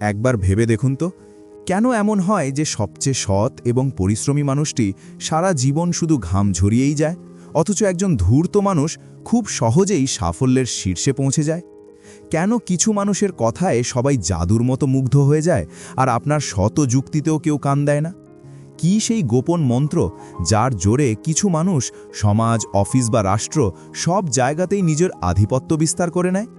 একবার ভেবে দেখুন তো, কেন এমন হয় যে সবচেয়ে সৎ এবং পরিশ্রমী মানুষটি সারা জীবন শুধু ঘাম ঝরিয়েই যায়, অথচ একজন ধূর্ত মানুষ খুব সহজেই সাফল্যের শীর্ষে পৌঁছে যায়? কেন কিছু মানুষের কথায় সবাই জাদুর মতো মুগ্ধ হয়ে যায়, আর আপনার শত যুক্তিতেও কেউ কান দেয় না? কি সেই গোপন মন্ত্র যার জোরে কিছু মানুষ সমাজ, অফিস বা রাষ্ট্র সব জায়গাতেই নিজের আধিপত্য বিস্তার করে নেয়?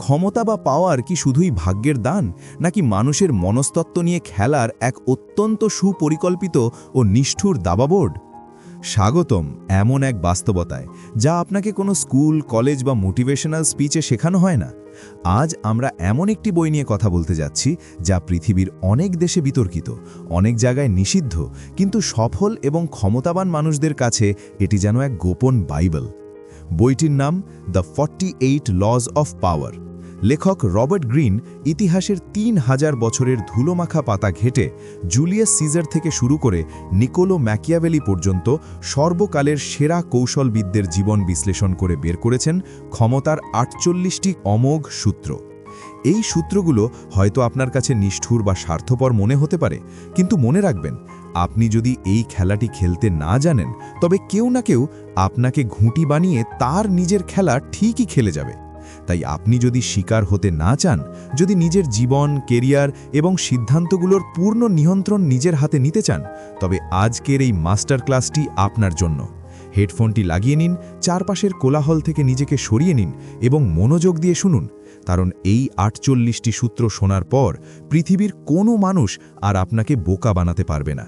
ক্ষমতা বা পাওয়ার কি শুধুই ভাগ্যের দান, নাকি মানুষের মনস্তত্ত্ব নিয়ে খেলার এক অত্যন্ত সুপরিকল্পিত ও নিষ্ঠুর দাবাবোর্ড? স্বাগতম এমন এক বাস্তবতায়, যা আপনাকে কোনো স্কুল, কলেজ বা মোটিভেশনাল স্পিচে শেখানো হয় না। আজ আমরা এমন একটি বই নিয়ে কথা বলতে যাচ্ছি যা পৃথিবীর অনেক দেশে বিতর্কিত, অনেক জায়গায় নিষিদ্ধ, কিন্তু সফল এবং ক্ষমতাবান মানুষদের কাছে এটি যেন এক গোপন বাইবেল। বইটির নাম দ্য 48 লজ অফ পাওয়ার। লেখক রবার্ট গ্রিন ইতিহাসের 3000 বছরের ধুলোমাখা পাতা ঘেটে জুলিয়াস সিজার থেকে শুরু করে নিকোলো ম্যাকিয়াভেলি পর্যন্ত সর্বকালের সেরা কৌশলবিদদের জীবন বিশ্লেষণ করে বের করেছেন ক্ষমতার 48টি অমোঘ সূত্র। এই সূত্রগুলো হয়তো আপনার কাছে নিষ্ঠুর বা স্বার্থপর মনে হতে পারে, কিন্তু মনে রাখবেন, আপনি যদি এই খেলাটি খেলতে না জানেন, তবে কেউ না কেউ আপনাকে ঘুঁটি বানিয়ে তার নিজের খেলা ঠিকই খেলে যাবে। তাই আপনি যদি শিকার হতে না চান, যদি নিজের জীবন, কেরিয়ার এবং সিদ্ধান্তগুলোর পূর্ণ নিয়ন্ত্রণ নিজের হাতে নিতে চান, তবে আজকের এই মাস্টার ক্লাসটি আপনার জন্য। হেডফোনটি লাগিয়ে নিন, চারপাশের কোলাহল থেকে নিজেকে সরিয়ে নিন এবং মনোযোগ দিয়ে শুনুন, কারণ এই 48টি সূত্র শোনার পর পৃথিবীর কোনো মানুষ আর আপনাকে বোকা বানাতে পারবে না।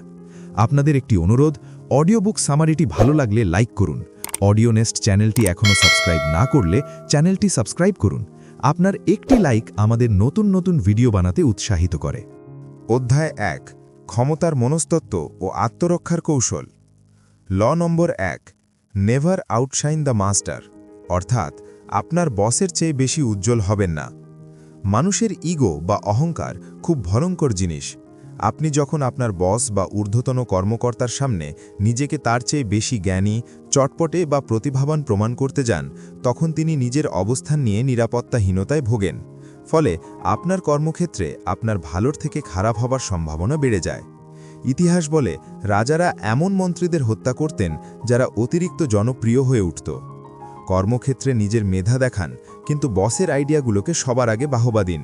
আপনাদের একটি অনুরোধ, অডিও বুক সামারিটি ভালো লাগলে লাইক করুন। অডিও নেস্ট চ্যানেলটি এখনও সাবস্ক্রাইব না করলে চ্যানেলটি সাবস্ক্রাইব করুন। আপনার একটি লাইক আমাদের নতুন নতুন ভিডিও বানাতে উৎসাহিত করে। অধ্যায় 1, ক্ষমতার মনস্তত্ত্ব ও আত্মরক্ষার কৌশল। ল নম্বর 1, নেভার আউটশাইন দ্য মাস্টার, অর্থাৎ আপনার বসের চেয়ে বেশি উজ্জ্বল হবেন না। মানুষের ইগো বা অহংকার খুব ভয়ঙ্কর জিনিস। আপনি যখন আপনার বস বা ঊর্ধ্বতন কর্মকর্তার সামনে নিজেকে তার চেয়ে বেশি জ্ঞানী, চটপটে বা প্রতিভাবান প্রমাণ করতে যান, তখন তিনি নিজের অবস্থান নিয়ে নিরাপত্তাহীনতায় ভোগেন। ফলে আপনার কর্মক্ষেত্রে আপনার ভালোর থেকে খারাপ হবার সম্ভাবনা বেড়ে যায়। ইতিহাস বলে, রাজারা এমন মন্ত্রীদের হত্যা করতেন যারা অতিরিক্ত জনপ্রিয় হয়ে উঠত। কর্মক্ষেত্রে নিজের মেধা দেখান, কিন্তু বসের আইডিয়াগুলোকে সবার আগে বাহবা দিন।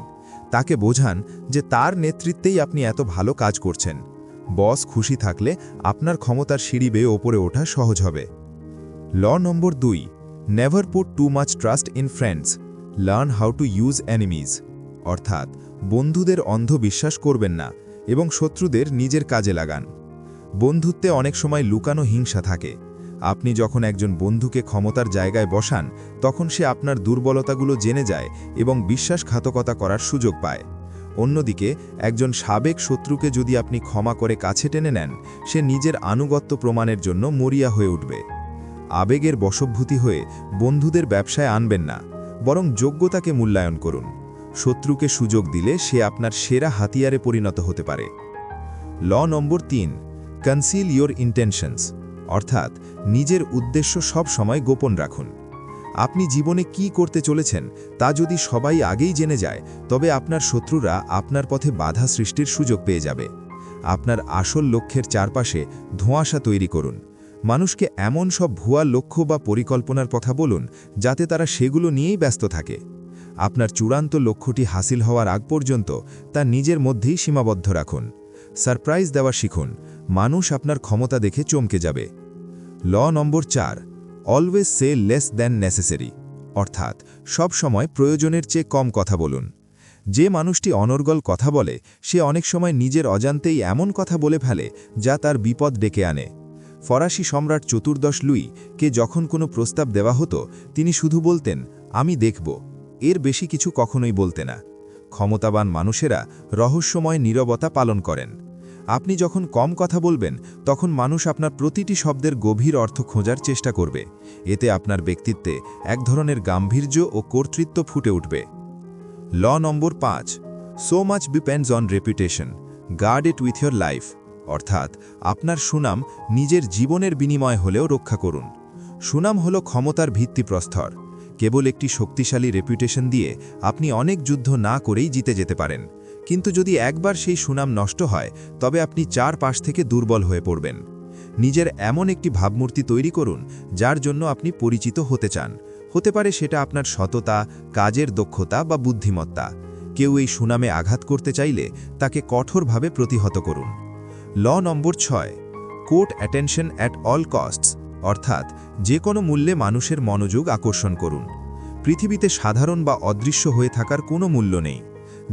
তাকে বোঝান যে তার নেতৃত্বেই আপনি এত ভালো কাজ করছেন। বস খুশি থাকলে আপনার ক্ষমতার সিঁড়ি বেয়ে ওপরে ওঠা সহজ হবে। ল নম্বর 2, never put too much trust in friends, learn how to use enemies, অর্থাৎ বন্ধুদের অন্ধ বিশ্বাস করবেন না এবং শত্রুদের নিজের কাজে লাগান। বন্ধুত্বে অনেক সময় লুকানো হিংসা থাকে। আপনি যখন একজন বন্ধুকে ক্ষমতার জায়গায় বসান, তখন সে আপনার দুর্বলতাগুলো জেনে যায় এবং বিশ্বাসঘাতকতা করার সুযোগ পায়। অন্যদিকে একজন সাবেক শত্রুকে যদি আপনি ক্ষমা করে কাছে টেনে নেন, সে নিজের আনুগত্য প্রমাণের জন্য মরিয়া হয়ে উঠবে। আবেগের বশভূতি হয়ে বন্ধুদের ব্যবসায় আনবেন না, বরং যোগ্যতাকে মূল্যায়ন করুন। শত্রুকে সুযোগ দিলে সে আপনার সেরা হাতিয়ারে পরিণত হতে পারে। ল নম্বর 3, কনসিল ইয়োর ইন্টেনশনস, অর্থাৎ নিজের উদ্দেশ্য সব সময় গোপন রাখুন। আপনি জীবনে কি করতে চলেছেন তা যদি সবাই আগেই জেনে যায়, তবে আপনার শত্রুরা আপনার পথে বাধা সৃষ্টির সুযোগ পেয়ে যাবে। আপনার আসল লক্ষ্যের চারপাশে ধোঁয়াশা তৈরি করুন। মানুষকে এমন সব ভুয়া লক্ষ্য বা পরিকল্পনার কথা বলুন যাতে তারা সেগুলো নিয়েই ব্যস্ত থাকে। আপনার চূড়ান্ত লক্ষ্যটি হাসিল হওয়ার আগ পর্যন্ত তা নিজের মধ্যেই সীমাবদ্ধ রাখুন। সারপ্রাইজ দেওয়া শিখুন, মানুষ আপনার ক্ষমতা দেখে চমকে যাবে। ল নম্বর 4, অলওয়েজ সে লেস দ্যান নেসেসারি, অর্থাৎ সব সময় প্রয়োজনের চেয়ে কম কথা বলুন। যে মানুষটি অনর্গল কথা বলে, সে অনেক সময় নিজের অজান্তেই এমন কথা বলে ফেলে যা তার বিপদ ডেকে আনে। ফরাসি সম্রাট চতুর্দশ লুই কে যখন কোনো প্রস্তাব দেওয়া হতো, তিনি শুধু বলতেন, আমি দেখব, এর বেশি কিছু কখনোই বলতে না। ক্ষমতাবান মানুষেরা রহস্যময় নীরবতা পালন করেন। আপনি যখন কম কথা বলবেন, তখন মানুষ আপনার প্রতিটি শব্দের গভীর অর্থ খোঁজার চেষ্টা করবে। এতে আপনার ব্যক্তিত্বে এক ধরনের গাম্ভীর্য ও কর্তৃত্ব ফুটে উঠবে। Law number 5, so much depends on reputation, guard it with your life, অর্থাৎ আপনার সুনাম নিজের জীবনের বিনিময় হলেও রক্ষা করুন। সুনাম হল ক্ষমতার ভিত্তিপ্রস্তর। কেবল একটি শক্তিশালী রেপুটেশন দিয়ে আপনি অনেক যুদ্ধ না করেই জিতে যেতে পারেন, কিন্তু যদি একবার সেই সুনাম নষ্ট হয় তবে আপনি চারপাশ থেকে দুর্বল হয়ে পড়বেন। নিজের এমন একটি ভাবমূর্তি তৈরি করুন যার জন্য আপনি পরিচিত হতে চান। হতে পারে সেটা আপনার সততা, কাজের দক্ষতা বা বুদ্ধিমত্তা। কেউ এই সুনামে আঘাত করতে চাইলে তাকে কঠোরভাবে প্রতিহত করুন। ল নম্বর 6, court attention at all costs, অর্থাৎ যে কোনো মূল্যে মানুষের মনোযোগ আকর্ষণ করুন। পৃথিবীতে সাধারণ বা অদৃশ্য হয়ে থাকার কোনো মূল্য নেই।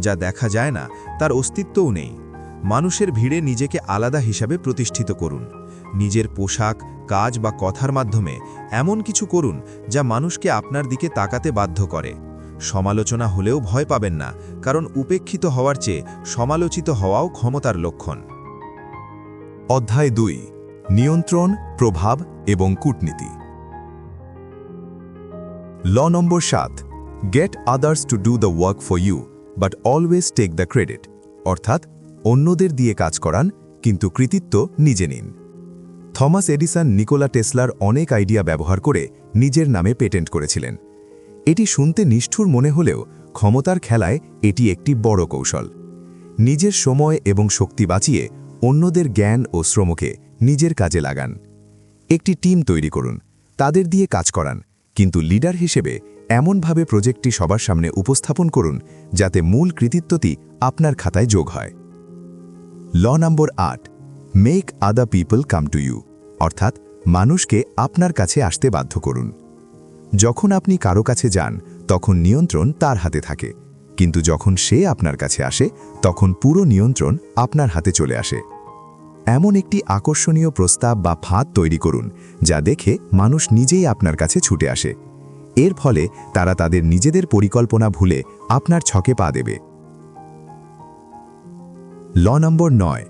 যা দেখা যায় না তার অস্তিত্বও নেই। মানুষের ভিড়ে নিজেকে আলাদা হিসাবে প্রতিষ্ঠিত করুন। নিজের পোশাক, কাজ বা কথার মাধ্যমে এমন কিছু করুন যা মানুষকে আপনার দিকে তাকাতে বাধ্য করে। সমালোচনা হলেও ভয় পাবেন না, কারণ উপেক্ষিত হওয়ার চেয়ে সমালোচিত হওয়াও ক্ষমতার লক্ষণ। অধ্যায় 2, নিয়ন্ত্রণ, প্রভাব এবং কূটনীতি। Law number 7, get others to do the work for you but always take the credit, অর্থাৎ অন্যদের দিয়ে কাজ করান কিন্তু কৃতিত্ব নিজে নিন। থমাস এডিসন নিকোলা টেসলার অনেক আইডিয়া ব্যবহার করে নিজের নামে পেটেন্ট করেছিলেন। এটি শুনতে নিষ্ঠুর মনে হলেও ক্ষমতার খেলায় এটি একটি বড় কৌশল। নিজের সময় এবং শক্তি বাঁচিয়ে অন্যদের জ্ঞান ও শ্রমকে নিজের কাজে লাগান। একটি টিম তৈরি করুন, তাদের দিয়ে কাজ করান, কিন্তু লিডার হিসেবে এমনভাবে প্রজেক্টটি সবার সামনে উপস্থাপন করুন যাতে মূল কৃতিত্বটি আপনার খাতায় যোগ হয়। Law number 8, make other people come to you, অর্থাৎ মানুষকে আপনার কাছে আসতে বাধ্য করুন। যখন আপনি কারো কাছে যান তখন নিয়ন্ত্রণ তার হাতে থাকে, কিন্তু যখন সে আপনার কাছে আসে তখন পুরো নিয়ন্ত্রণ আপনার হাতে চলে আসে। এমন একটি আকর্ষণীয় প্রস্তাব বা ফাঁদ তৈরি করুন যা দেখে মানুষ নিজেই আপনার কাছে ছুটে আসে। এর ফলে তারা তাদের নিজেদের পরিকল্পনা ভুলে আপনার ছকে পা দেবে। ল নম্বর 9,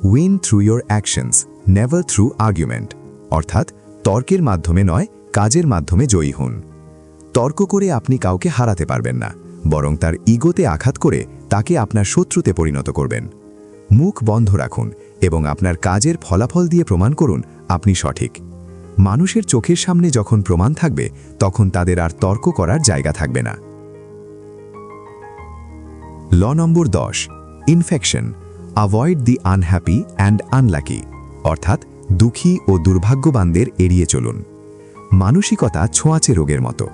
win through your actions, never through argument, অর্থাৎ তর্কের মাধ্যমে নয়, কাজের মাধ্যমে জয়ী হন। তর্ক করে আপনি কাউকে হারাতে পারবেন না, বরং তার ইগোতে আঘাত করে তাকে আপনার শত্রুতে পরিণত করবেন। মুখ বন্ধ রাখুন এবং আপনার কাজের ফলাফল দিয়ে প্রমাণ করুন আপনি সঠিক। মানুষের চোখের সামনে যখন প্রমাণ থাকবে তখন তাদের আর তর্ক করার জায়গা থাকবে না। ল নম্বর 10, infection, avoid the unhappy and unlucky, অর্থাৎ দুঃখী ও দুর্ভাগ্যবানদের এড়িয়ে চলুন। মানসিকতা ছোঁয়াচে রোগের মতো।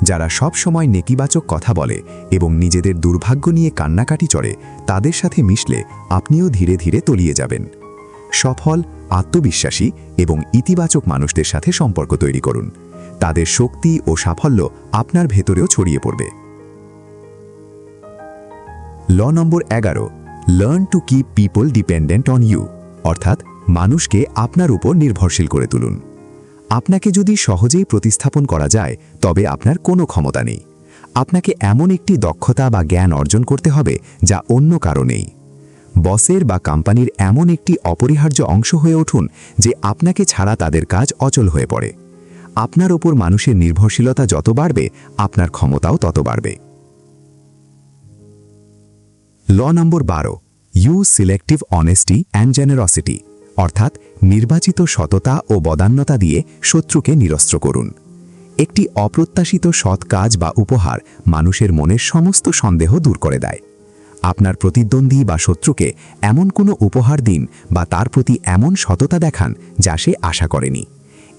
যারা সব সময় নেতিবাচক কথা বলে এবং নিজেদের দুর্ভাগ্য নিয়ে কান্নাকাটি চড়ে, তাদের সাথে মিশলে আপনিও ধীরে ধীরে তলিয়ে যাবেন। সফল, আত্মবিশ্বাসী এবং ইতিবাচক মানুষদের সাথে সম্পর্ক তৈরি করুন। তাদের শক্তি ও সাফল্য আপনার ভেতরেও ছড়িয়ে পড়বে। Law number 11, learn to keep people dependent on you, অর্থাৎ মানুষকে আপনার উপর নির্ভরশীল করে তুলুন। আপনাকে যদি সহজেই প্রতিস্থাপন করা যায় তবে আপনার কোনো ক্ষমতা নেই। আপনাকে এমন একটি দক্ষতা বা জ্ঞান অর্জন করতে হবে যা অন্য কারো নেই। বসের বা কোম্পানির এমন একটি অপরিহার্য অংশ হয়ে উঠুন যে আপনাকে ছাড়া তাদের কাজ অচল হয়ে পড়ে। আপনার ওপর মানুষের নির্ভরশীলতা যত বাড়বে, আপনার ক্ষমতাও তত বাড়বে। ল নম্বর 12, use selective honesty and generosity, অর্থাৎ নির্বাচিত সততা ও বদান্যতা দিয়ে শত্রুকে নিরস্ত্র করুন। একটি অপ্রত্যাশিত সৎ কাজ বা উপহার মানুষের মনের সমস্ত সন্দেহ দূর করে দেয়। আপনার প্রতিদ্বন্দ্বী বা শত্রুকে এমন কোনো উপহার দিন বা তার প্রতি এমন সততা দেখান যা সে আশা করেনি।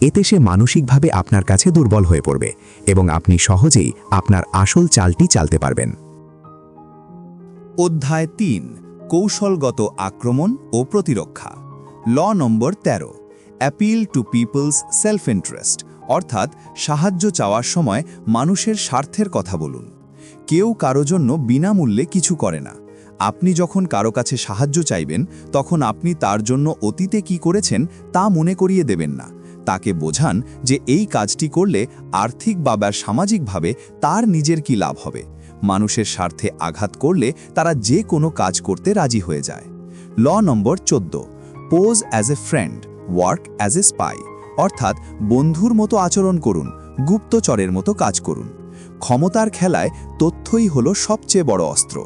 এতে সে মানসিকভাবে আপনার কাছে দুর্বল হয়ে পড়বে এবং আপনি সহজেই আপনার আসল চালটি চালতে পারবেন। অধ্যায় 3, কৌশলগত আক্রমণ ও প্রতিরক্ষা। Law number 13, appeal to people's self interest, অর্থাৎ সাহায্য চাওয়ার সময় মানুষের স্বার্থের কথা বলুন। কেউ কারো জন্য বিনামূল্যে কিছু করে না। আপনি যখন কারো কাছে সাহায্য চাইবেন তখন আপনি তার জন্য অতীতে কি করেছেন তা মনে করিয়ে দেবেন না। তাকে বোঝান যে এই কাজটি করলে আর্থিক বা সামাজিকভাবে তার নিজের কি লাভ হবে। মানুষের স্বার্থে আঘাত করলে তারা যে কোনো কাজ করতে রাজি হয়ে যায়। ল নম্বর 14, pose as a friend, work as a spy, অর্থাৎ বন্ধুর মতো আচরণ করুন, গুপ্তচরের মতো কাজ করুন। ক্ষমতার খেলায় তথ্যই হলো সবচেয়ে বড় অস্ত্র।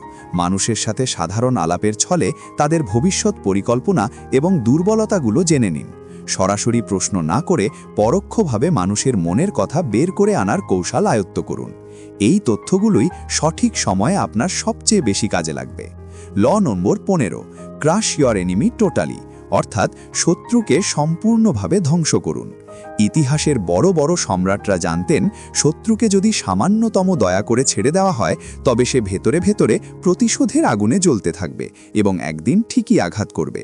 মানুষের সাথে সাধারণ আলাপের ছলে তাদের ভবিষ্যৎ পরিকল্পনা এবং দুর্বলতাগুলো জেনে নিন। সরাসরি প্রশ্ন না করে পরোক্ষভাবে মানুষের মনের কথা বের করে আনার কৌশল আয়ত্ত করুন। এই তথ্যগুলোই সঠিক সময়ে আপনার সবচেয়ে বেশি কাজে লাগবে। ল নম্বর 15, ক্রাশ ইয়র এনিমি টোটালি, অর্থাৎ শত্রুকে সম্পূর্ণভাবে ধ্বংস করুন। ইতিহাসের বড় বড় সম্রাটরা জানতেন শত্রুকে যদি সামান্যতম দয়া করে ছেড়ে দেওয়া হয় তবে সে ভেতরে ভেতরে প্রতিশোধের আগুনে জ্বলতে থাকবে এবং একদিন ঠিকই আঘাত করবে।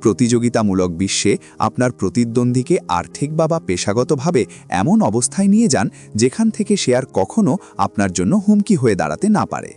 প্রতিযোগিতামূলক বিশ্বে আপনার প্রতিদ্বন্দ্বীকে আর্থিক বা পেশাগতভাবে এমন অবস্থায় নিয়ে যান যেখান থেকে সে আর কখনো আপনার জন্য হুমকি হয়ে দাঁড়াতে না পারে।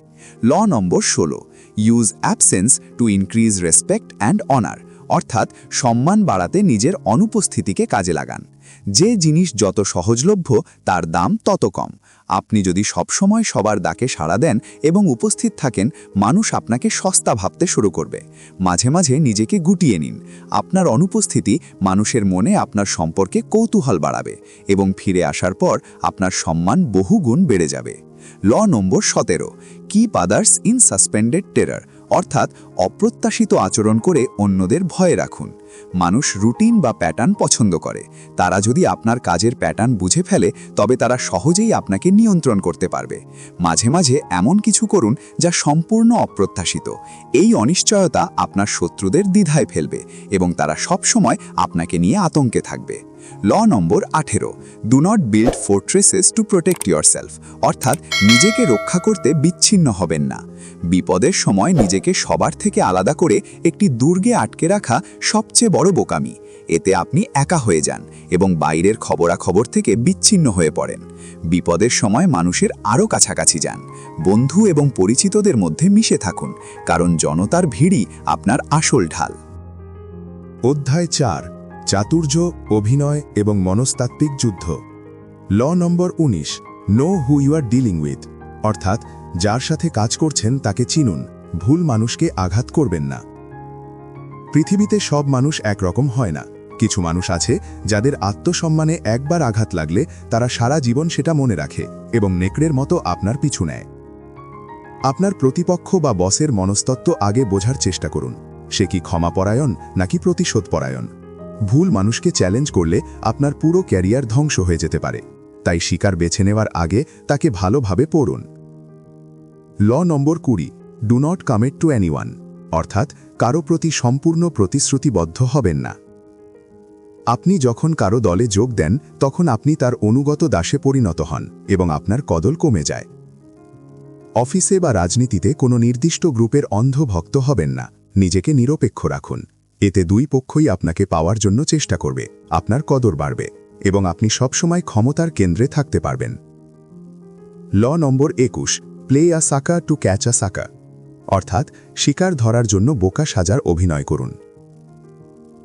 ল নম্বর 16, use absence to increase respect and honour, অর্থাৎ সম্মান বাড়াতে নিজের অনুপস্থিতিকে কাজে লাগান। যে জিনিস যত সহজলভ্য তার দাম তত কম। আপনি যদি সবসময় সবার ডাকে সাড়া দেন এবং উপস্থিত থাকেন, মানুষ আপনাকে সস্তা ভাবতে শুরু করবে। মাঝে মাঝে নিজেকে গুটিয়ে নিন। আপনার অনুপস্থিতি মানুষের মনে আপনার সম্পর্কে কৌতূহল বাড়াবে এবং ফিরে আসার পর আপনার সম্মান বহুগুণ বেড়ে যাবে। ল নম্বর 17, keep others in suspended terror, অর্থাৎ অপ্রত্যাশিত আচরণ করে অন্যদের ভয়ে রাখুন। মানুষ রুটিন বা প্যাটার্ন পছন্দ করে। তারা যদি আপনার কাজের প্যাটার্ন বুঝে ফেলে তবে তারা সহজেই আপনাকে নিয়ন্ত্রণ করতে পারবে। মাঝে মাঝে এমন কিছু করুন যা সম্পূর্ণ অপ্রত্যাশিত। এই অনিশ্চয়তা আপনার শত্রুদের দ্বিধায় ফেলবে এবং তারা সবসময় আপনাকে নিয়ে আতঙ্কে থাকবে। Law number 18, do not build fortresses to protect yourself, অর্থাৎ নিজেকে রক্ষা করতে বিচ্ছিন্ন হবেন না। বিপদের সময় নিজেকে সবার থেকে আলাদা করে একটি দুর্গে আটকে রাখা সবচেয়ে বড় বোকামি। এতে আপনি একা হয়ে যান এবং বাইরের খবরাখবর থেকে বিচ্ছিন্ন হয়ে পড়েন। বিপদের সময় মানুষের আরও কাছাকাছি যান। বন্ধু এবং পরিচিতদের মধ্যে মিশে থাকুন, কারণ জনতার ভিড়ই আপনার আসল ঢাল। অধ্যায় 4, চাতুর্য, অভিনয় এবং মনস্তাত্ত্বিক যুদ্ধ। Law number 19, know who you are dealing with, অর্থাৎ যার সাথে কাজ করছেন তাকে চিনুন, ভুল মানুষকে আঘাত করবেন না। পৃথিবীতে সব মানুষ একরকম হয় না। কিছু মানুষ আছে যাদের আত্মসম্মানে একবার আঘাত লাগলে তারা সারা জীবন সেটা মনে রাখে এবং নেকড়ের মতো আপনার পিছু নেয়। আপনার প্রতিপক্ষ বা বসের মনস্তত্ত্ব আগে বোঝার চেষ্টা করুন। সে কি ক্ষমাপরায়ণ নাকি প্রতিশোধপরায়ণ? ভুল মানুষকে চ্যালেঞ্জ করলে আপনার পুরো ক্যারিয়ার ধ্বংস হয়ে যেতে পারে। তাই শিকার বেছে নেওয়ার আগে তাকে ভালোভাবে পড়ুন। ল নম্বর 20, do not commit two anyone, অর্থাৎ কারো প্রতি সম্পূর্ণ প্রতিশ্রুতিবদ্ধ হবেন না। আপনি যখন কারো দলে যোগ দেন তখন আপনি তার অনুগত দাসে পরিণত হন এবং আপনার কদর কমে যায়। অফিসে বা রাজনীতিতে কোনো নির্দিষ্ট গ্রুপের অন্ধ ভক্ত হবেন না। নিজেকে নিরপেক্ষ রাখুন। এতে দুই পক্ষই আপনাকে পাওয়ার জন্য চেষ্টা করবে, আপনার কদর বাড়বে এবং আপনি সবসময় ক্ষমতার কেন্দ্রে থাকতে পারবেন। Law number 21, play a sucker to catch a sucker, অর্থাৎ শিকার ধরার জন্য বোকা সাজার অভিনয় করুন।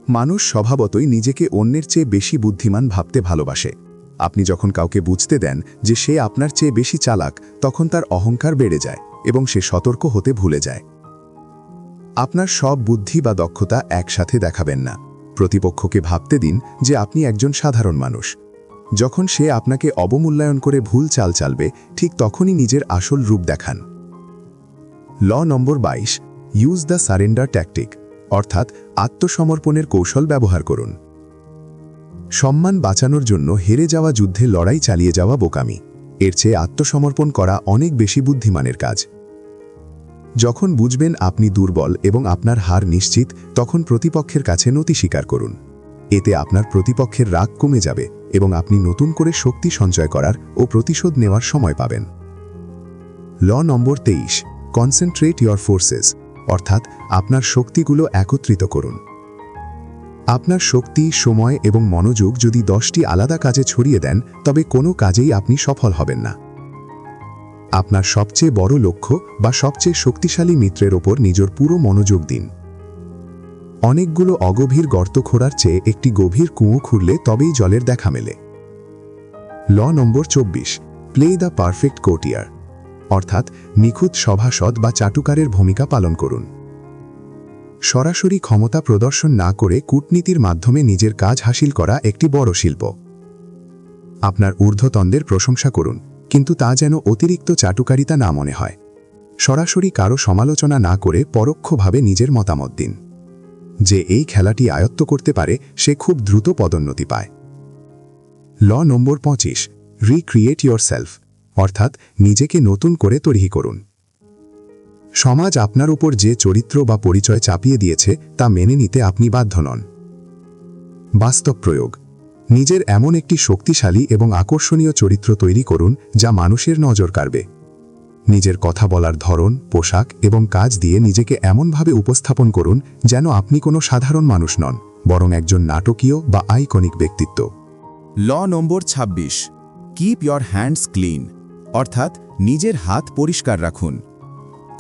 মানুষ স্বভাবতই নিজেকে অন্যের চেয়ে বেশি বুদ্ধিমান ভাবতে ভালোবাসে। আপনি যখন কাউকে বুঝতে দেন যে সে আপনার চেয়ে বেশি চালাক, তখন তার অহংকার বেড়ে যায় এবং সে সতর্ক হতে ভুলে যায়। আপনার সব বুদ্ধি বা দক্ষতা একসাথে দেখাবেন না। প্রতিপক্ষকে ভাবতে দিন যে আপনি একজন সাধারণ মানুষ। যখন সে আপনাকে অবমূল্যায়ন করে ভুল চাল চালবে, ঠিক তখনই নিজের আসল রূপ দেখান। ল নম্বর 22, ইউজ দ্য সারেন্ডার ট্যাকটিক, অর্থাৎ আত্মসমর্পণের কৌশল ব্যবহার করুন। সম্মান বাঁচানোর জন্য হেরে যাওয়া যুদ্ধে লড়াই চালিয়ে যাওয়া বোকামি। এর চেয়ে আত্মসমর্পণ করা অনেক বেশি বুদ্ধিমানের কাজ। যখন বুঝবেন আপনি দুর্বল এবং আপনার হার নিশ্চিত, তখন প্রতিপক্ষের কাছে নতি স্বীকার করুন। এতে আপনার প্রতিপক্ষের রাগ কমে যাবে এবং আপনি নতুন করে শক্তি সঞ্চয় করার ও প্রতিশোধ নেওয়ার সময় পাবেন। ল নম্বর 23, কনসেন্ট্রেট ইয়োর ফোর্সেস, অর্থাৎ আপনার শক্তিগুলো একত্রিত করুন। আপনার শক্তি, সময় এবং মনোযোগ যদি 10টি আলাদা কাজে ছড়িয়ে দেন তবে কোনো কাজেই আপনি সফল হবেন না। আপনার সবচেয়ে বড় লক্ষ্য বা সবচেয়ে শক্তিশালী মিত্রের ওপর নিজের পুরো মনোযোগ দিন। অনেকগুলো অগভীর গর্ত খোঁড়ার চেয়ে একটি গভীর কুঁয়ো খুঁড়লে তবেই জলের দেখা মেলে। ল নম্বর 24, প্লে দ্য পারফেক্ট কোর্টিয়ার, অর্থাৎ নিখুঁত সভাসদ বা চাটুকারের ভূমিকা পালন করুন। সরাসরি ক্ষমতা প্রদর্শন না করে কূটনীতির মাধ্যমে নিজের কাজ হাসিল করা একটি বড় শিল্প। আপনার ঊর্ধ্বতনদের প্রশংসা করুন, কিন্তু তা যেন অতিরিক্ত চাটুকারিতা না মনে হয়। সরাসরি কারো সমালোচনা না করে পরোক্ষভাবে নিজের মতামত দিন। যে এই খেলাটি আয়ত্ত করতে পারে সে খুব দ্রুত পদোন্নতি পায়। ল নম্বর 25, রিক্রিয়েট ইয়োরসেলফ, অর্থাৎ নিজেকে নতুন করে তৈরি করুন। সমাজ আপনার উপর যে চরিত্র বা পরিচয় চাপিয়ে দিয়েছে তা মেনে নিতে আপনি বাধ্য নন। বাস্তব প্রয়োগ: নিজের এমন একটি শক্তিশালী এবং আকর্ষণীয় চরিত্র তৈরি করুন যা মানুষের নজর কাড়বে। নিজের কথা বলার ধরন, পোশাক এবং কাজ দিয়ে নিজেকে এমনভাবে উপস্থাপন করুন যেন আপনি কোনো সাধারণ মানুষ নন, বরং একজন নাটকীয় বা আইকনিক ব্যক্তিত্ব। ল নম্বর ২৬, কিপ ইয়োর হ্যান্ডস ক্লিন, অর্থাৎ নিজের হাত পরিষ্কার রাখুন।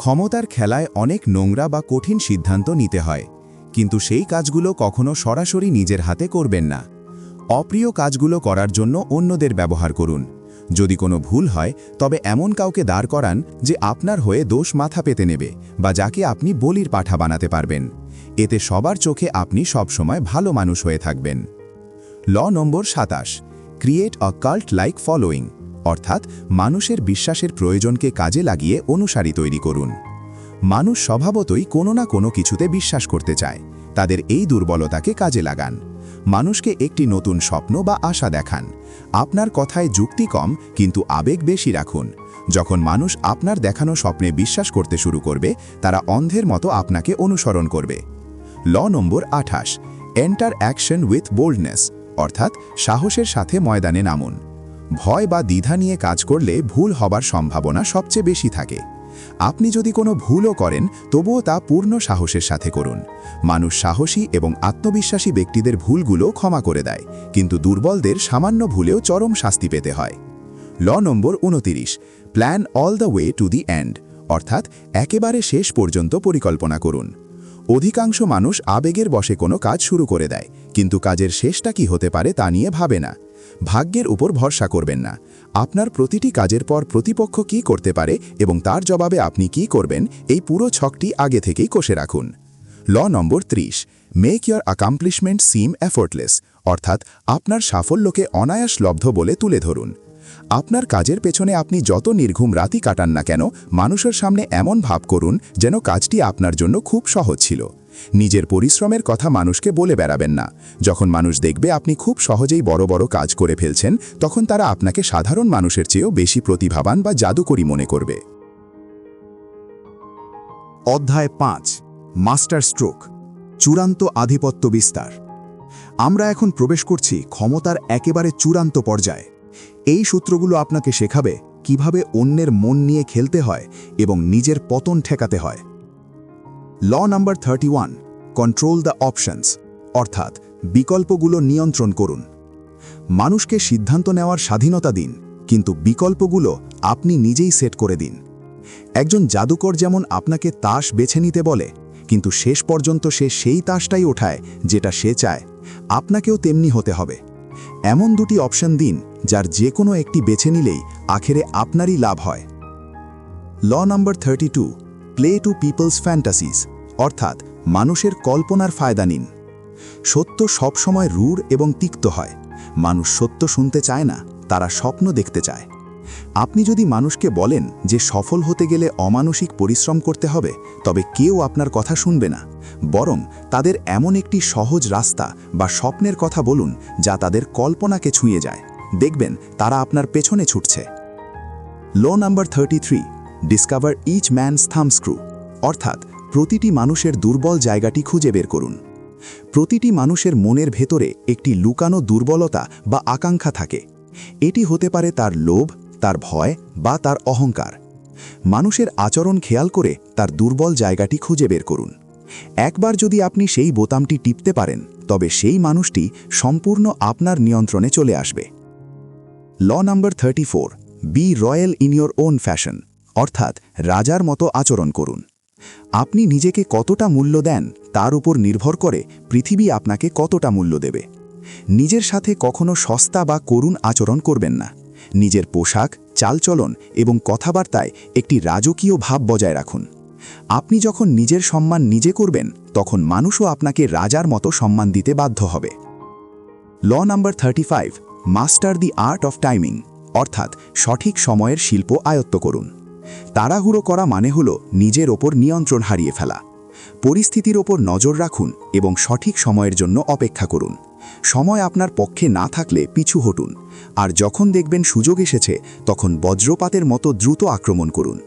ক্ষমতার খেলায় অনেক নোংরা বা কঠিন সিদ্ধান্ত নিতে হয়, কিন্তু সেই কাজগুলো কখনো সরাসরি নিজের হাতে করবেন না। অপ্রিয় কাজগুলো করার জন্য অন্যদের ব্যবহার করুন। যদি কোনো ভুল হয় তবে এমন কাউকে দাঁড় করান যে আপনার হয়ে দোষ মাথা পেতে নেবে বা যাকে আপনি বলির পাঠা বানাতে পারবেন। এতে সবার চোখে আপনি সবসময় ভালো মানুষ হয়ে থাকবেন। ল নম্বর ২৭, create a cult like following, অর্থাৎ মানুষের বিশ্বাসের প্রয়োজনকে কাজে লাগিয়ে অনুসারী তৈরি করুন। মানুষ স্বভাবতই কোনো না কোনো কিছুতে বিশ্বাস করতে চায়। তাদের এই দুর্বলতাকে কাজে লাগান। মানুষকে একটি নতুন স্বপ্ন বা আশা দেখান। আপনার কথায় যুক্তি কম কিন্তু আবেগ বেশি রাখুন। যখন মানুষ আপনার দেখানো স্বপ্নে বিশ্বাস করতে শুরু করবে, তারা অন্ধের মতো আপনাকে অনুসরণ করবে। ল নম্বর ২৮, এন্টার অ্যাকশন উইথ বোল্ডনেস, অর্থাৎ সাহসের সাথে ময়দানে নামুন। ভয় বা দ্বিধা নিয়ে কাজ করলে ভুল হবার সম্ভাবনা সবচেয়ে বেশি থাকে। আপনি যদি কোনো ভুলও করেন তবুও তা পূর্ণ সাহসের সাথে করুন। মানুষ সাহসী এবং আত্মবিশ্বাসী ব্যক্তিদের ভুলগুলো ক্ষমা করে দেয়, কিন্তু দুর্বলদের সামান্য ভুলেও চরম শাস্তি পেতে হয়। Law number ২৯, plan all the way to the end, অর্থাৎ একেবারে শেষ পর্যন্ত পরিকল্পনা করুন। অধিকাংশ মানুষ আবেগের বশে কোনো কাজ শুরু করে দেয়, কিন্তু কাজের শেষটা কি হতে পারে তা নিয়ে ভাবে না। ভাগ্যের উপর ভরসা করবেন না। আপনার প্রতিটি কাজের পর প্রতিপক্ষ কি করতে পারে এবং তার জবাবে আপনি কি করবেন, এই পুরো ছকটি আগে থেকেই কষে রাখুন। ল নম্বর ৩০, make your accomplishment SIM effortless, অর্থাৎ আপনার সাফল্যকে অনায়াসলব্ধ বলে তুলে ধরুন। আপনার কাজের পেছনে আপনি যত নির্ঘুম রাতই কাটান না কেন, মানুষের সামনে এমন ভাব করুন যেন কাজটি আপনার জন্য খুব সহজ ছিল। নিজের পরিশ্রমের কথা মানুষকে বলে বেড়াবেন না। যখন মানুষ দেখবে আপনি খুব সহজেই বড় বড় কাজ করে ফেলছেন, তখন তারা আপনাকে সাধারণ মানুষের চেয়েও বেশি প্রতিভাবান বা জাদুকরী মনে করবে। অধ্যায় ৫, মাস্টার স্ট্রোক, চূড়ান্ত আধিপত্য বিস্তার। আমরা এখন প্রবেশ করছি ক্ষমতার একেবারে চূড়ান্ত পর্যায়ে। এই সূত্রগুলো আপনাকে শেখাবে কিভাবে অন্যের মন নিয়ে খেলতে হয় এবং নিজের পতন ঠেকাতে হয়। ল নাম্বার 31, কন্ট্রোল দ্য অপশনস, অর্থাৎ বিকল্পগুলো নিয়ন্ত্রণ করুন। মানুষকে সিদ্ধান্ত নেওয়ার স্বাধীনতা দিন, কিন্তু বিকল্পগুলো আপনি নিজেই সেট করে দিন। একজন জাদুকর যেমন আপনাকে তাস বেছে নিতে বলে, কিন্তু শেষ পর্যন্ত সে সেই তাসটাই ওঠায় যেটা সে চায়, আপনাকেও তেমনি হতে হবে। এমন দুটি অপশন দিন যার যে কোনো একটি বেছে নিলেই আখেরে আপনারই লাভ হয়। ল নাম্বার 32, প্লে টু পিপলস ফ্যান্টাসিস, অর্থাৎ মানুষের কল্পনার ফায়দা নিন। সত্য সবসময় রূঢ় এবং তিক্ত হয়। মানুষ সত্য শুনতে চায় না, তারা স্বপ্ন দেখতে চায়। আপনি যদি মানুষকে বলেন যে সফল হতে গেলে অমানসিক পরিশ্রম করতে হবে, তবে কেউ আপনার কথা শুনবে না। বরং তাদের এমন একটি সহজ রাস্তা বা স্বপ্নের কথা বলুন যা তাদের কল্পনাকে ছুঁয়ে যায়। দেখবেন তারা আপনার পেছনে ছুটছে। ল নাম্বার 33, ডিসকভার ইচ ম্যানস থাম্বস্ক্রু, অর্থাৎ প্রতিটি মানুষের দুর্বল জায়গাটি খুঁজে বের করুন। প্রতিটি মানুষের মনের ভেতরে একটি লুকানো দুর্বলতা বা আকাঙ্ক্ষা থাকে। এটি হতে পারে তার লোভ, তার ভয় বা তার অহংকার। মানুষের আচরণ খেয়াল করে তার দুর্বল জায়গাটি খুঁজে বের করুন। একবার যদি আপনি সেই বোতামটি টিপতে পারেন, তবে সেই মানুষটি সম্পূর্ণ আপনার নিয়ন্ত্রণে চলে আসবে। Law number 34, be royal in your own fashion, অর্থাৎ রাজার মতো আচরণ করুন। আপনি নিজেকে কতটা মূল্য দেন তার উপর নির্ভর করে পৃথিবী আপনাকে কতটা মূল্য দেবে। নিজের সাথে কখনো সস্তা বা করুণ আচরণ করবেন না। নিজের পোশাক, চালচলন এবং কথাবার্তায় একটি রাজকীয় ভাব বজায় রাখুন। আপনি যখন নিজের সম্মান নিজে করবেন, তখন মানুষও আপনাকে রাজার মতো সম্মান দিতে বাধ্য হবে। Law number 35, master the art of timing, অর্থাৎ সঠিক সময়ের শিল্প আয়ত্ত করুন। তাড়াহুড়ো করা মানে হল নিজের ওপর নিয়ন্ত্রণ হারিয়ে ফেলা। পরিস্থিতির ওপর নজর রাখুন এবং সঠিক সময়ের জন্য অপেক্ষা করুন। সময় আপনার পক্ষে না থাকলে পিছু হটুন, আর যখন দেখবেন সুযোগ এসেছে তখন বজ্রপাতের মতো দ্রুত আক্রমণ করুন।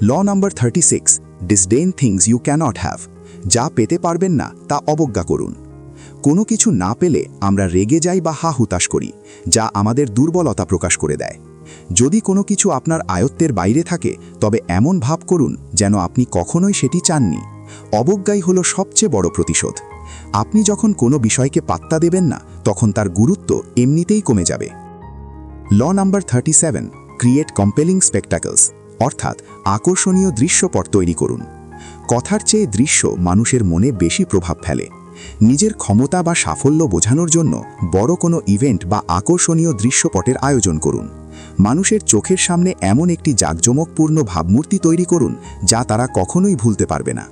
Law number 36, disdain things you can't have. যা পেতে পারবেন না তা অবজ্ঞা করুন। কোনো কিছু না পেলে আমরা রেগে যাই বা হা হুতাশ করি, যা আমাদের দুর্বলতা প্রকাশ করে দেয়। যদি কোনো কিছু আপনার আয়ত্তের বাইরে থাকে, তবে এমন ভাব করুন যেন আপনি কখনোই সেটি চাননি। অবজ্ঞাই হলো সবচেয়ে বড় প্রতিশোধ। আপনি যখন কোনো বিষয়কে পাত্তা দেবেন না, তখন তার গুরুত্ব এমনিতেই কমে যাবে। ল নাম্বার 37, ক্রিয়েট কম্পেলিং স্পেকটাকলস, অর্থাৎ আকর্ষণীয় দৃশ্যপট তৈরি করুন। কথার চেয়ে দৃশ্য মানুষের মনে বেশি প্রভাব ফেলে। নিজের ক্ষমতা বা সাফল্য বোঝানোর জন্য বড় কোনো ইভেন্ট বা আকর্ষণীয় দৃশ্যপটের আয়োজন করুন। মানুষের চোখের সামনে এমন একটি জাঁকজমকপূর্ণ ভাবমূর্তি তৈরি করুন যা তারা কখনোই ভুলতে পারবে না।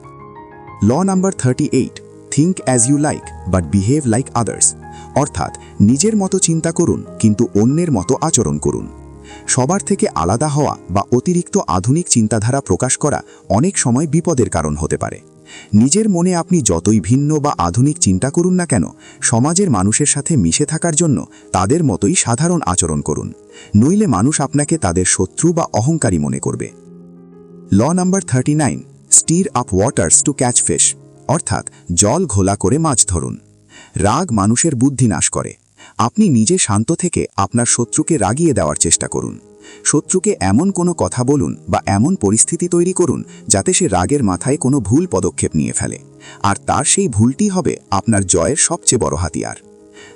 Law number 38, think as you like but behave like others, অর্থাৎ নিজের মতো চিন্তা করুন কিন্তু অন্যের মতো আচরণ করুন। সবার থেকে আলাদা হওয়া বা অতিরিক্ত আধুনিক চিন্তাধারা প্রকাশ করা অনেক সময় বিপদের কারণ হতে পারে। নিজের মনে আপনি যতই ভিন্ন বা আধুনিক চিন্তা করুন না কেন, সমাজের মানুষের সাথে মিশে থাকার জন্য তাদের মতোই সাধারণ আচরণ করুন, নইলে মানুষ আপনাকে তাদের শত্রু বা অহংকারী মনে করবে। Law number 39, stir up waters to catch fish, অর্থাৎ জল ঘোলা করে মাছ ধরুন। রাগ মানুষের বুদ্ধি নাশ করে। আপনি নিজে শান্ত থেকে আপনার শত্রুকে রাগিয়ে দেওয়ার চেষ্টা করুন। শত্রুকে এমন কোনো কথা বলুন বা এমন পরিস্থিতি তৈরি করুন যাতে সে রাগের মাথায় কোনো ভুল পদক্ষেপ নিয়ে ফেলে, আর তার সেই ভুলটি হবে আপনার জয়ের সবচেয়ে বড় হাতিয়ার।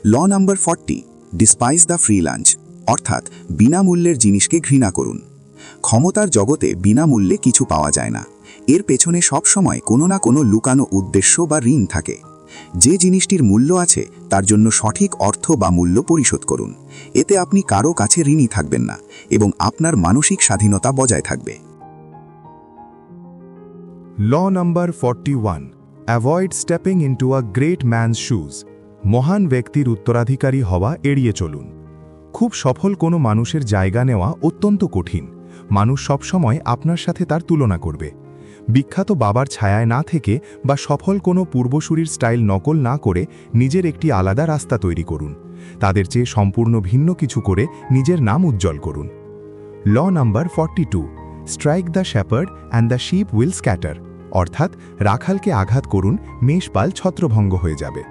ল নাম্বার 40, ডিসপাইজ দ্য ফ্রি লাঞ্চ, অর্থাৎ বিনামূল্যের জিনিসকে ঘৃণা করুন। ক্ষমতার জগতে বিনামূল্যে কিছু পাওয়া যায় না। এর পেছনে সবসময় কোনো না কোনো লুকানো উদ্দেশ্য বা ঋণ থাকে। যে জিনিসটির মূল্য আছে তার জন্য সঠিক অর্থ বা মূল্য পরিশোধ করুন। এতে আপনি কারো কাছে ঋণী থাকবেন না এবং আপনার মানসিক স্বাধীনতা বজায় থাকবে। Law number 41, avoid stepping into a great man's shoes, মহান ব্যক্তির উত্তরাধিকারী হওয়া এড়িয়ে চলুন। খুব সফল কোনো মানুষের জায়গা নেওয়া অত্যন্ত কঠিন। মানুষ সবসময় আপনার সাথে তার তুলনা করবে। বিখ্যাত বাবার ছায়ায় না থেকে বা সফল কোনো পূর্বসূরির স্টাইল নকল না করে নিজের একটি আলাদা রাস্তা তৈরি করুন। তাদের চেয়ে সম্পূর্ণ ভিন্ন কিছু করে নিজের নাম উজ্জ্বল করুন। Law number 42, strike the shepherd and the sheep will scatter, অর্থাৎ রাখালকে আঘাত করুন, মেষপাল ছত্রভঙ্গ হয়ে যাবে।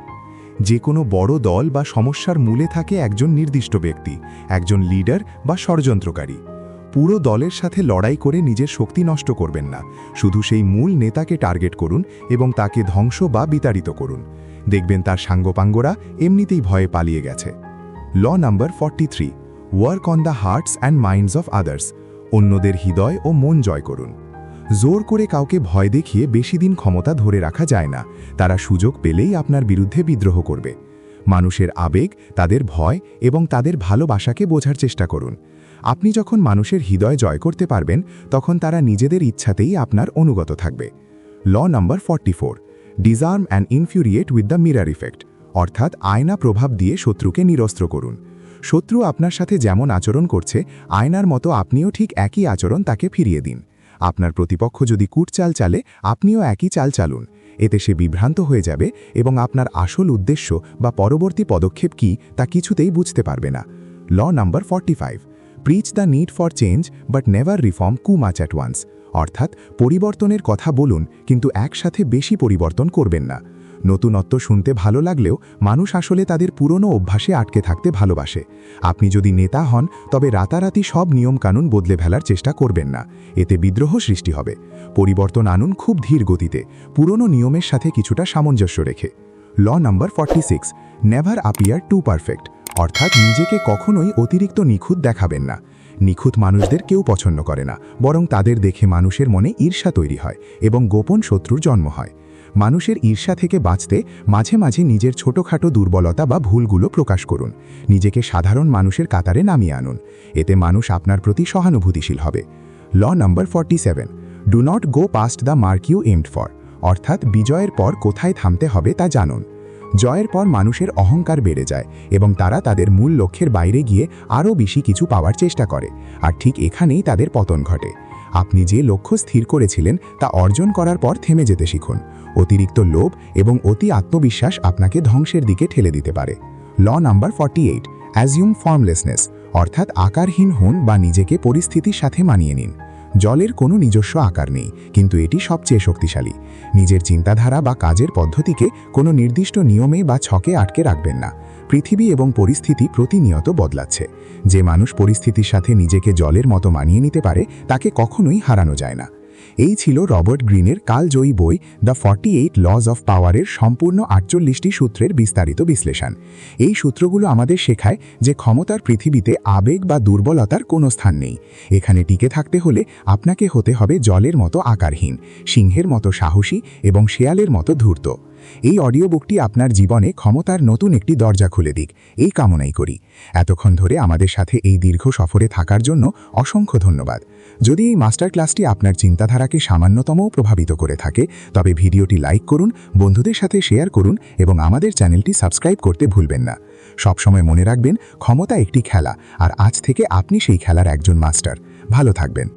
যে কোনো বড় দল বা সমস্যার মূলে থাকে একজন নির্দিষ্ট ব্যক্তি, একজন লিডার বা ষড়যন্ত্রকারী। পুরো দলের সাথে লড়াই করে নিজের শক্তি নষ্ট করবেন না, শুধু সেই মূল নেতাকে টার্গেট করুন এবং তাকে ধ্বংস বা বিতাড়িত করুন। দেখবেন তার সাঙ্গপাঙ্গরা এমনিতেই ভয়ে পালিয়ে গেছে। Law number 43, work on the hearts and minds of others, অন্যদের হৃদয় ও মন জয় করুন। জোর করে কাউকে ভয় দেখিয়ে বেশি দিন ক্ষমতা ধরে রাখা যায় না। তারা সুযোগ পেলেই আপনার বিরুদ্ধে বিদ্রোহ করবে। মানুষের আবেগ, তাদের ভয় এবং তাদের ভালোবাসাকে বোঝার চেষ্টা করুন। আপনি যখন মানুষের হৃদয় জয় করতে পারবেন, তখন তারা নিজেদের ইচ্ছাতেই আপনার অনুগত থাকবে। Law number 44, disarm and infuriate with the mirror effect, অর্থাৎ আয়না প্রভাব দিয়ে শত্রুকে নিরস্ত্র করুন। শত্রু আপনার সাথে যেমন আচরণ করছে, আয়নার মতো আপনিও ঠিক একই আচরণ তাকে ফিরিয়ে দিন। আপনার প্রতিপক্ষ যদি কূটচাল চালে, আপনিও একই চাল চালুন। এতে সে বিভ্রান্ত হয়ে যাবে এবং আপনার আসল উদ্দেশ্য বা পরবর্তী পদক্ষেপ কি তা কিছুতেই বুঝতে পারবে না। Law number 45, preach the need for change but never reform too much at once, অর্থাৎ পরিবর্তনের কথা বলুন কিন্তু একসাথে বেশি পরিবর্তন করবেন না। নতুনত্ব শুনতে ভালো লাগলেও মানুষ আসলে তাদের পুরনো অভ্যাসে আটকে থাকতে ভালোবাসে। আপনি যদি নেতা হন, তবে রাতারাতি সব নিয়মকানুন বদলে ফেলার চেষ্টা করবেন না। এতে বিদ্রোহ সৃষ্টি হবে। পরিবর্তন আনুন খুব ধীর গতিতে, পুরনো নিয়মের সাথে কিছুটা সামঞ্জস্য রেখে। Law number 46, never appear too perfect, অর্থাৎ নিজেকে কখনোই অতিরিক্ত নিখুঁত দেখাবেন না। নিখুঁত মানুষদের কেউ পছন্দ করে না, বরং তাদের দেখে মানুষের মনে ঈর্ষা তৈরি হয় এবং গোপন শত্রুর জন্ম হয়। মানুষের ঈর্ষা থেকে বাঁচতে মাঝে মাঝে নিজের ছোটখাটো দুর্বলতা বা ভুলগুলো প্রকাশ করুন। নিজেকে সাধারণ মানুষের কাতারে নামিয়ে আনুন। এতে মানুষ আপনার প্রতি সহানুভূতিশীল হবে। Law number 47, do not go past the mark you aimed for, অর্থাৎ বিজয়ের পর কোথায় থামতে হবে তা জানুন। জয়ের পর মানুষের অহংকার বেড়ে যায় এবং তারা তাদের মূল লক্ষ্যের বাইরে গিয়ে আরও বেশি কিছু পাওয়ার চেষ্টা করে, আর ঠিক এখানেই তাদের পতন ঘটে। আপনি যে লক্ষ্য স্থির করেছিলেন তা অর্জন করার পর থেমে যেতে শিখুন। অতিরিক্ত লোভ এবং অতি আত্মবিশ্বাস আপনাকে ধ্বংসের দিকে ঠেলে দিতে পারে। ল নাম্বার 48, অ্যাজিউম ফর্মলেসনেস, অর্থাৎ আকারহীন হন বা নিজেকে পরিস্থিতির সাথে মানিয়ে নিন। জলের কোনো নিজস্ব আকার নেই, কিন্তু এটি সবচেয়ে শক্তিশালী। নিজের চিন্তাধারা বা কাজের পদ্ধতিকে কোনো নির্দিষ্ট নিয়মে বা ছকে আটকে রাখবেন না। পৃথিবী এবং পরিস্থিতি প্রতিনিয়ত বদলাচ্ছে। যে মানুষ পরিস্থিতির সাথে নিজেকে জলের মতো মানিয়ে নিতে পারে তাকে কখনোই হারানো যায় না। এই ছিল রবার্ট গ্রিনের কালজয়ী বই দ্য 48 লজ অফ পাওয়ারের সম্পূর্ণ 48টি সূত্রের বিস্তারিত বিশ্লেষণ। এই সূত্রগুলো আমাদের শেখায় যে ক্ষমতার পৃথিবীতে আবেগ বা দুর্বলতার কোনো স্থান নেই। এখানে টিকে থাকতে হলে আপনাকে হতে হবে জলের মতো আকারহীন, সিংহের মতো সাহসী এবং শেয়ালের মতো ধূর্ত। এই অডিও বুকটি আপনার জীবনে ক্ষমতার নতুন একটি দরজা খুলে দিক, এই কামনাই করি। এতক্ষণ ধরে আমাদের সাথে এই দীর্ঘ সফরে থাকার জন্য অসংখ্য ধন্যবাদ। যদি এই মাস্টার ক্লাসটি আপনার চিন্তাধারাকে সামান্যতমও প্রভাবিত করে থাকে, তবে ভিডিওটি লাইক করুন, বন্ধুদের সাথে শেয়ার করুন এবং আমাদের চ্যানেলটি সাবস্ক্রাইব করতে ভুলবেন না। সবসময় মনে রাখবেন, ক্ষমতা একটি খেলা, আর আজ থেকে আপনি সেই খেলার একজন মাস্টার। ভালো থাকবেন।